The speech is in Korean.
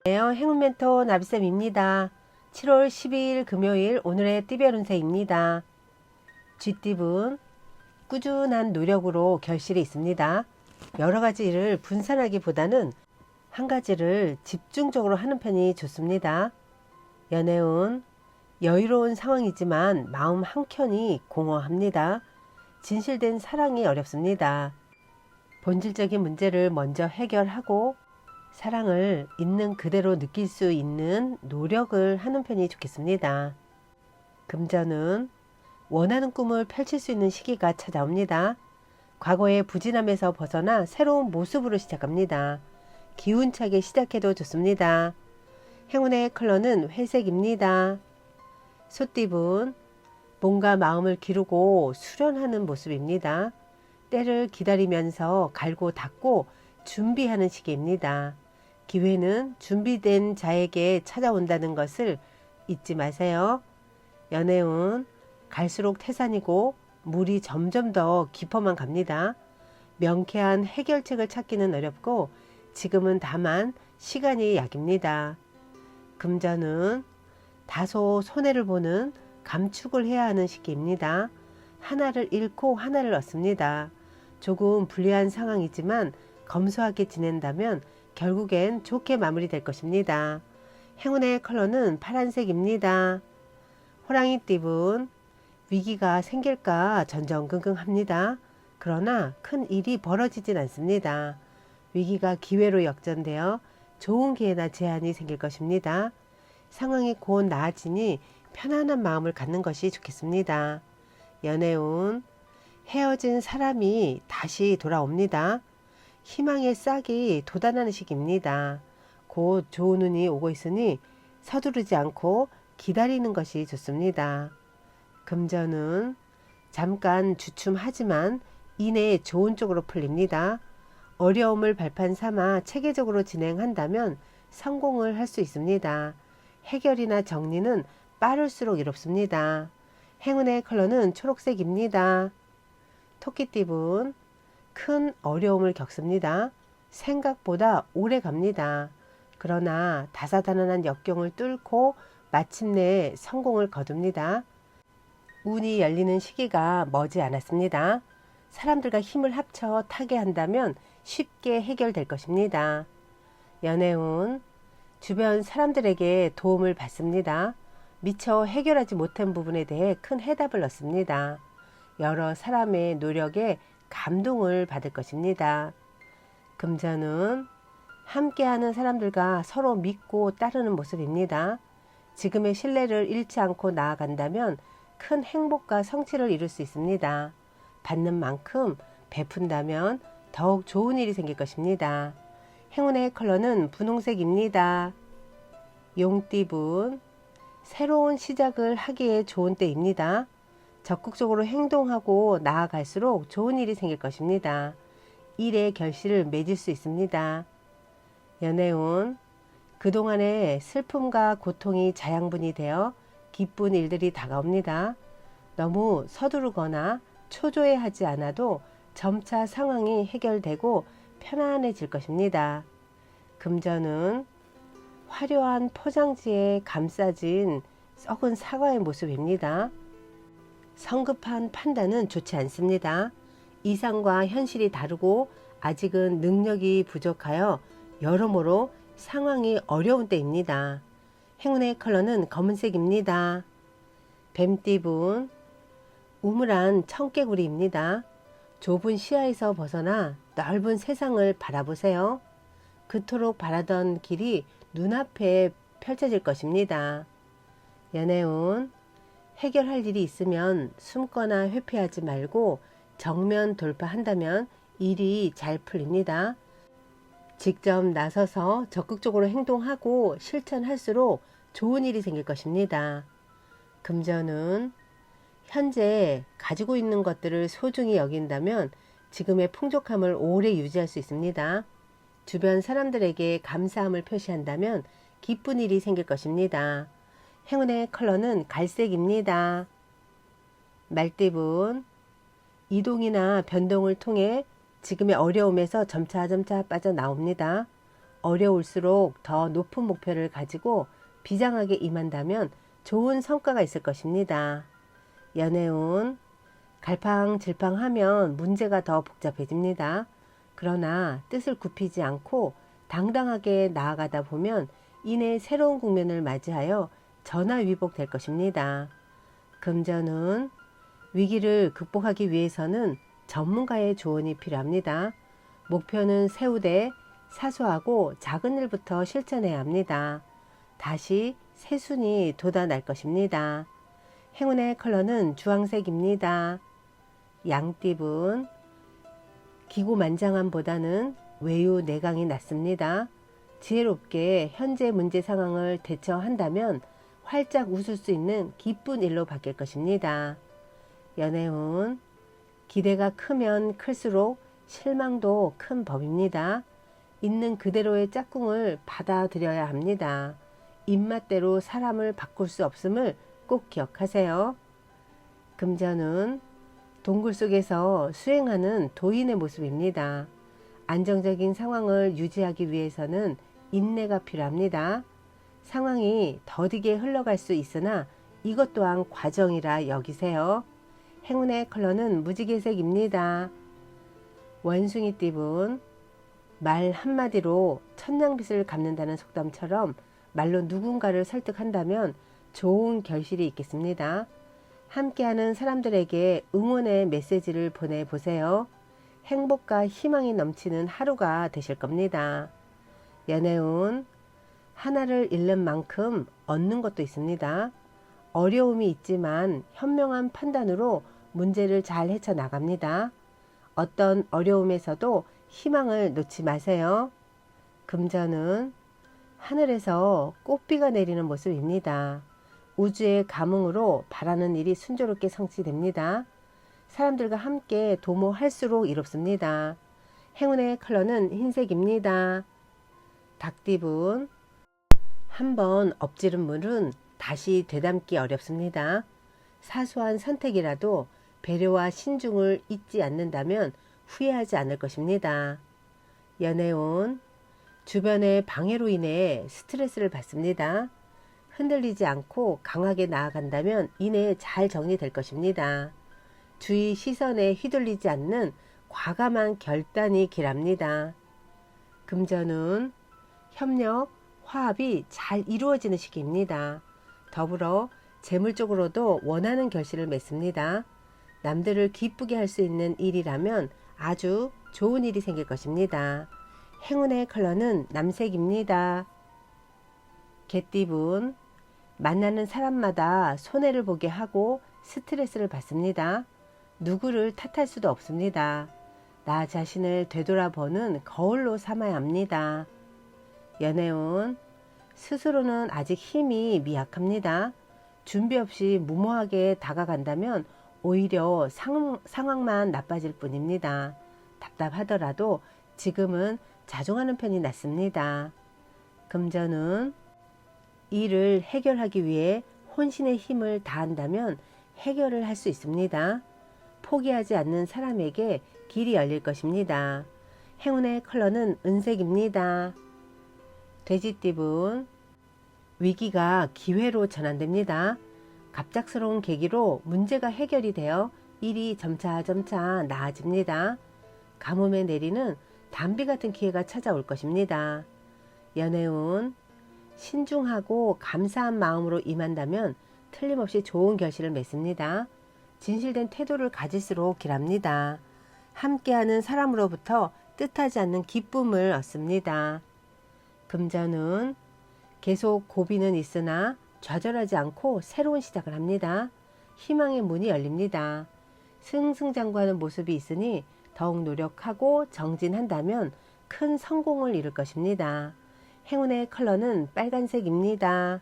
안녕하세요. 행운멘토 나비쌤입니다. 7월 12일 금요일 오늘의 띠별 운세입니다. 쥐띠분 꾸준한 노력으로 결실이 있습니다. 여러 가지 일을 분산하기보다는 한 가지를 집중적으로 하는 편이 좋습니다. 연애운 여유로운 상황이지만 마음 한켠이 공허합니다. 진실된 사랑이 어렵습니다. 본질적인 문제를 먼저 해결하고 사랑을 있는 그대로 느낄 수 있는 노력을 하는 편이 좋겠습니다. 금전은 원하는 꿈을 펼칠 수 있는 시기가 찾아옵니다. 과거의 부진함에서 벗어나 새로운 모습으로 시작합니다. 기운차게 시작해도 좋습니다. 행운의 컬러는 회색입니다. 소띠분 몸과 마음을 기르고 수련하는 모습입니다. 때를 기다리면서 갈고 닦고 준비하는 시기입니다. 기회는 준비된 자에게 찾아온다는 것을 잊지 마세요. 연애운 갈수록 태산이고 물이 점점 더 깊어만 갑니다. 명쾌한 해결책을 찾기는 어렵고 지금은 다만 시간이 약입니다. 금전은 다소 손해를 보는 감축을 해야 하는 시기입니다. 하나를 잃고 하나를 얻습니다. 조금 불리한 상황이지만 검소하게 지낸다면 결국엔 좋게 마무리될 것입니다. 행운의 컬러는 파란색입니다. 호랑이띠분 위기가 생길까 전전긍긍합니다. 그러나 큰 일이 벌어지진 않습니다. 위기가 기회로 역전되어 좋은 기회나 제한이 생길 것입니다. 상황이 곧 나아지니 편안한 마음을 갖는 것이 좋겠습니다. 연애운 헤어진 사람이 다시 돌아옵니다. 희망의 싹이 돋아나는 시기입니다. 곧 좋은 운이 오고 있으니 서두르지 않고 기다리는 것이 좋습니다. 금전은 잠깐 주춤하지만 이내 좋은 쪽으로 풀립니다. 어려움을 발판 삼아 체계적으로 진행한다면 성공을 할 수 있습니다. 해결이나 정리는 빠를수록 이롭습니다. 행운의 컬러는 초록색입니다. 토끼띠분 큰 어려움을 겪습니다. 생각보다 오래 갑니다. 그러나 다사다난한 역경을 뚫고 마침내 성공을 거둡니다. 운이 열리는 시기가 머지 않았습니다. 사람들과 힘을 합쳐 타게 한다면 쉽게 해결될 것입니다. 연애운 주변 사람들에게 도움을 받습니다. 미처 해결하지 못한 부분에 대해 큰 해답을 얻습니다. 여러 사람의 노력에 감동을 받을 것입니다. 금전은 함께하는 사람들과 서로 믿고 따르는 모습입니다. 지금의 신뢰를 잃지 않고 나아간다면 큰 행복과 성취를 이룰 수 있습니다. 받는 만큼 베푼다면 더욱 좋은 일이 생길 것입니다. 행운의 컬러는 분홍색입니다. 용띠분 새로운 시작을 하기에 좋은 때입니다. 적극적으로 행동하고 나아갈수록 좋은 일이 생길 것입니다. 일의 결실을 맺을 수 있습니다. 연애운 그동안의 슬픔과 고통이 자양분이 되어 기쁜 일들이 다가옵니다. 너무 서두르거나 초조해하지 않아도 점차 상황이 해결되고 편안해질 것입니다. 금전은 화려한 포장지에 감싸진 썩은 사과의 모습입니다. 성급한 판단은 좋지 않습니다. 이상과 현실이 다르고 아직은 능력이 부족하여 여러모로 상황이 어려운 때입니다. 행운의 컬러는 검은색입니다. 뱀띠분 우물한 청개구리입니다. 좁은 시야에서 벗어나 넓은 세상을 바라보세요. 그토록 바라던 길이 눈앞에 펼쳐질 것입니다. 연애운 해결할 일이 있으면 숨거나 회피하지 말고 정면 돌파한다면 일이 잘 풀립니다. 직접 나서서 적극적으로 행동하고 실천할수록 좋은 일이 생길 것입니다. 금전은 현재 가지고 있는 것들을 소중히 여긴다면 지금의 풍족함을 오래 유지할 수 있습니다. 주변 사람들에게 감사함을 표시한다면 기쁜 일이 생길 것입니다. 행운의 컬러는 갈색입니다. 말띠분 이동이나 변동을 통해 지금의 어려움에서 점차 빠져나옵니다. 어려울수록 더 높은 목표를 가지고 비장하게 임한다면 좋은 성과가 있을 것입니다. 연애운 갈팡질팡하면 문제가 더 복잡해집니다. 그러나 뜻을 굽히지 않고 당당하게 나아가다 보면 이내 새로운 국면을 맞이하여 전화위복될 것입니다. 금전운 위기를 극복하기 위해서는 전문가의 조언이 필요합니다. 목표는 세우되 사소하고 작은 일부터 실천해야 합니다. 다시 새순이 돋아날 것입니다. 행운의 컬러는 주황색입니다. 양띠분 기고만장함보다는 외유내강이 낫습니다. 지혜롭게 현재 문제 상황을 대처한다면 활짝 웃을 수 있는 기쁜 일로 바뀔 것입니다. 연애운 기대가 크면 클수록 실망도 큰 법입니다. 있는 그대로의 짝꿍을 받아들여야 합니다. 입맛대로 사람을 바꿀 수 없음을 꼭 기억하세요. 금전은 동굴 속에서 수행하는 도인의 모습입니다. 안정적인 상황을 유지하기 위해서는 인내가 필요합니다. 상황이 더디게 흘러갈 수 있으나 이것 또한 과정이라 여기세요. 행운의 컬러는 무지개색입니다. 원숭이띠분 말 한마디로 천냥빚을 갚는다는 속담처럼 말로 누군가를 설득한다면 좋은 결실이 있겠습니다. 함께하는 사람들에게 응원의 메시지를 보내보세요. 행복과 희망이 넘치는 하루가 되실 겁니다. 연애운 하나를 잃는 만큼 얻는 것도 있습니다. 어려움이 있지만 현명한 판단으로 문제를 잘 헤쳐나갑니다. 어떤 어려움에서도 희망을 놓지 마세요. 금전은 하늘에서 꽃비가 내리는 모습입니다. 우주의 감흥으로 바라는 일이 순조롭게 성취됩니다. 사람들과 함께 도모할수록 이롭습니다. 행운의 컬러는 흰색입니다. 닭띠분 한번 엎지른 물은 다시 되담기 어렵습니다. 사소한 선택이라도 배려와 신중을 잊지 않는다면 후회하지 않을 것입니다. 연애운 주변의 방해로 인해 스트레스를 받습니다. 흔들리지 않고 강하게 나아간다면 이내 잘 정리될 것입니다. 주위 시선에 휘둘리지 않는 과감한 결단이 길합니다. 금전운 협력, 화합이 잘 이루어지는 시기입니다. 더불어 재물적으로도 원하는 결실을 맺습니다. 남들을 기쁘게 할 수 있는 일이라면 아주 좋은 일이 생길 것입니다. 행운의 컬러는 남색입니다. 개띠분 만나는 사람마다 손해를 보게 하고 스트레스를 받습니다. 누구를 탓할 수도 없습니다. 나 자신을 되돌아보는 거울로 삼아야 합니다. 연애운 스스로는 아직 힘이 미약합니다. 준비 없이 무모하게 다가간다면 오히려 상황만 나빠질 뿐입니다. 답답하더라도 지금은 자중하는 편이 낫습니다. 금전은 일을 해결하기 위해 혼신의 힘을 다한다면 해결을 할 수 있습니다. 포기하지 않는 사람에게 길이 열릴 것입니다. 행운의 컬러는 은색입니다. 돼지띠분 위기가 기회로 전환됩니다. 갑작스러운 계기로 문제가 해결이 되어 일이 점차 나아집니다. 가뭄에 내리는 단비 같은 기회가 찾아올 것입니다. 연애운 신중하고 감사한 마음으로 임한다면 틀림없이 좋은 결실을 맺습니다. 진실된 태도를 가질수록 길합니다. 함께하는 사람으로부터 뜻하지 않는 기쁨을 얻습니다. 금전은 계속 고비는 있으나 좌절하지 않고 새로운 시작을 합니다. 희망의 문이 열립니다. 승승장구하는 모습이 있으니 더욱 노력하고 정진한다면 큰 성공을 이룰 것입니다. 행운의 컬러는 빨간색입니다.